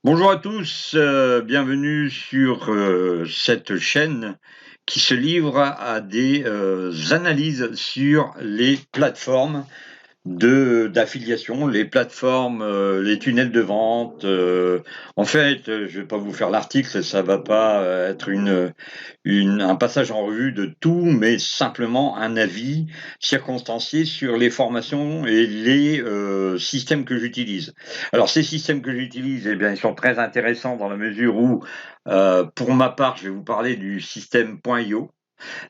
Bonjour à tous, bienvenue sur cette chaîne qui se livre à des analyses sur les plateformes d'affiliation, les plateformes, les tunnels de vente. En fait, je vais pas vous faire l'article, ça va pas être un passage en revue de tout, mais simplement un avis circonstancié sur les formations et les systèmes que j'utilise. Alors, ces systèmes que j'utilise, eh bien, ils sont très intéressants dans la mesure où, pour ma part, je vais vous parler du système.io.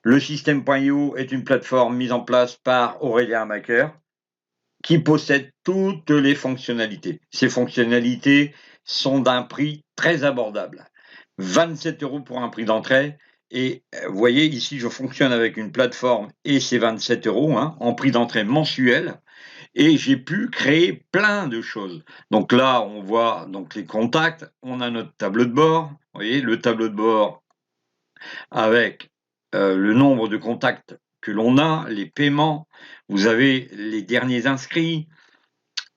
Le système.io est une plateforme mise en place par Aurélien Macker qui possède toutes les fonctionnalités. Ces fonctionnalités sont d'un prix très abordable. 27 € pour un prix d'entrée. Et vous voyez, ici, je fonctionne avec une plateforme et c'est 27 € en prix d'entrée mensuel. Et j'ai pu créer plein de choses. Donc là, on voit donc les contacts, on a notre tableau de bord. Vous voyez, le tableau de bord avec le nombre de contacts que l'on a, les paiements. Vous avez les derniers inscrits.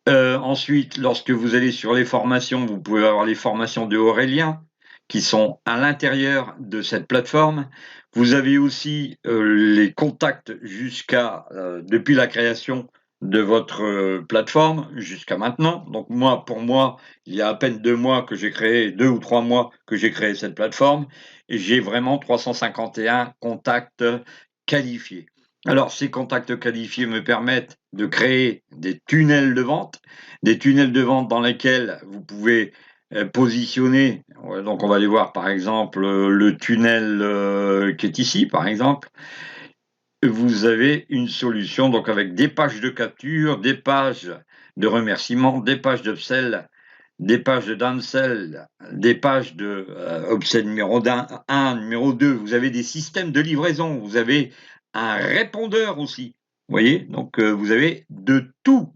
Ensuite, lorsque vous allez sur les formations, vous pouvez avoir les formations de Aurélien qui sont à l'intérieur de cette plateforme. Vous avez aussi les contacts depuis la création de votre plateforme jusqu'à maintenant. Donc pour moi, il y a à peine 2 mois que j'ai créé, 2 ou 3 mois que j'ai créé cette plateforme, et j'ai vraiment 351 contacts qualifiés. Alors, ces contacts qualifiés me permettent de créer des tunnels de vente dans lesquels vous pouvez positionner. Donc, on va aller voir par exemple le tunnel qui est ici, par exemple. Vous avez une solution donc avec des pages de capture, des pages de remerciement, des pages d'upsell, des pages de downsell, des pages de upsell numéro 1, numéro 2. Vous avez des systèmes de livraison, vous avez un répondeur aussi. Vous voyez, donc vous avez de tout.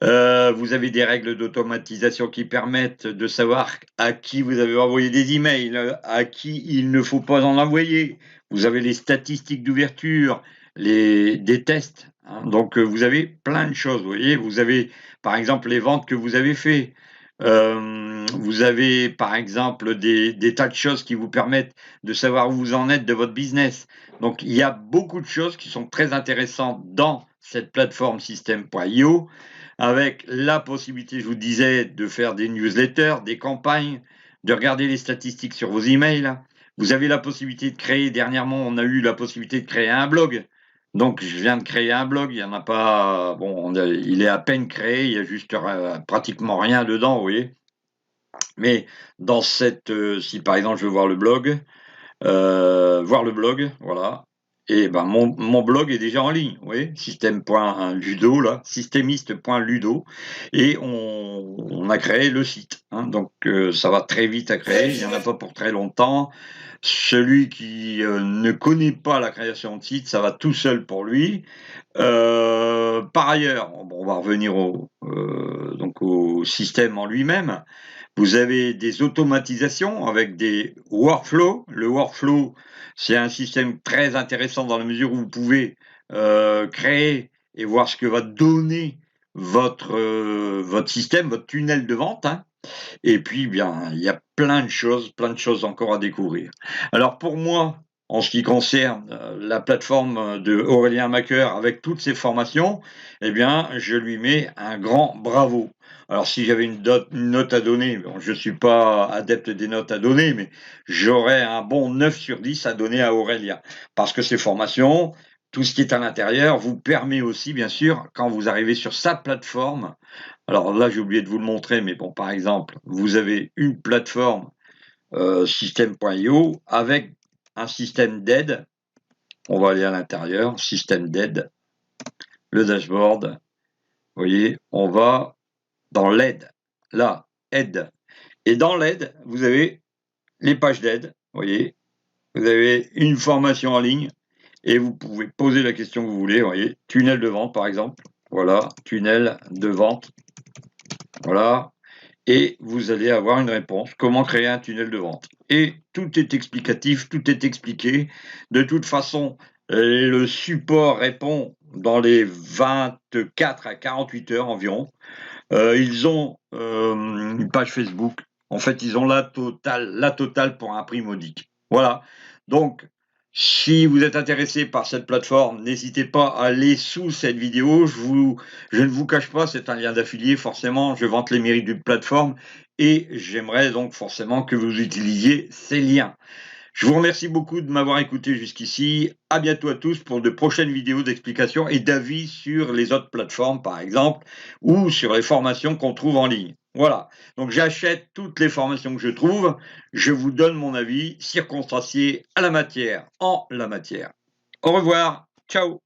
Vous avez des règles d'automatisation qui permettent de savoir à qui vous avez envoyé des emails, à qui il ne faut pas en envoyer. Vous avez les statistiques d'ouverture, des tests. Donc, vous avez plein de choses. Vous voyez, vous avez par exemple les ventes que vous avez fait. Vous avez par exemple des tas de choses qui vous permettent de savoir où vous en êtes de votre business. Donc, il y a beaucoup de choses qui sont très intéressantes dans cette plateforme système.io, avec la possibilité, je vous disais, de faire des newsletters, des campagnes, de regarder les statistiques sur vos emails. Vous avez la possibilité de créer, dernièrement, on a eu la possibilité de créer un blog. Donc, je viens de créer un blog, il y en a pas, bon, il est à peine créé, il y a juste pratiquement rien dedans, vous voyez. Mais si par exemple je veux voir le blog, voilà. Et ben mon blog est déjà en ligne, vous voyez, système.ludo, là, systémiste.ludo, et on a créé le site. Donc ça va très vite à créer, il n'y en a pas pour très longtemps. Celui qui ne connaît pas la création de site, ça va tout seul pour lui. Par ailleurs, on va revenir donc au système en lui-même. Vous avez des automatisations avec des workflows. Le workflow, c'est un système très intéressant dans la mesure où vous pouvez créer et voir ce que va donner votre système, votre tunnel de vente. Et puis, bien, il y a plein de choses encore à découvrir. Alors pour moi, en ce qui concerne la plateforme de Aurélien Macker avec toutes ses formations, eh bien, je lui mets un grand bravo. Alors si j'avais une note à donner, bon, je ne suis pas adepte des notes à donner, mais j'aurais un bon 9 sur 10 à donner à Aurélien. Parce que ces formations, tout ce qui est à l'intérieur, vous permet aussi, bien sûr, quand vous arrivez sur sa plateforme. Alors là, j'ai oublié de vous le montrer, mais bon, par exemple, vous avez une plateforme système.io avec un système d'aide. On va aller à l'intérieur, système d'aide, le dashboard. Vous voyez, on va dans l'aide. Là, aide. Et dans l'aide, vous avez les pages d'aide. Vous voyez, vous avez une formation en ligne et vous pouvez poser la question que vous voulez. Vous voyez, tunnel de vente, par exemple. Voilà, tunnel de vente. Voilà. Et vous allez avoir une réponse. Comment créer un tunnel de vente? Et tout est explicatif, tout est expliqué. De toute façon, le support répond dans les 24 à 48 heures environ. Ils ont une page Facebook En fait, ils ont la totale pour un prix modique. Voilà. Donc, si vous êtes intéressé par cette plateforme, n'hésitez pas à aller sous cette vidéo. Je ne vous cache pas, c'est un lien d'affilié. Forcément, je vante les mérites d'une plateforme et j'aimerais donc forcément que vous utilisiez ces liens. Je vous remercie beaucoup de m'avoir écouté jusqu'ici. À bientôt à tous pour de prochaines vidéos d'explications et d'avis sur les autres plateformes, par exemple, ou sur les formations qu'on trouve en ligne. Voilà. Donc, j'achète toutes les formations que je trouve. Je vous donne mon avis circonstancié à la matière, en la matière. Au revoir. Ciao.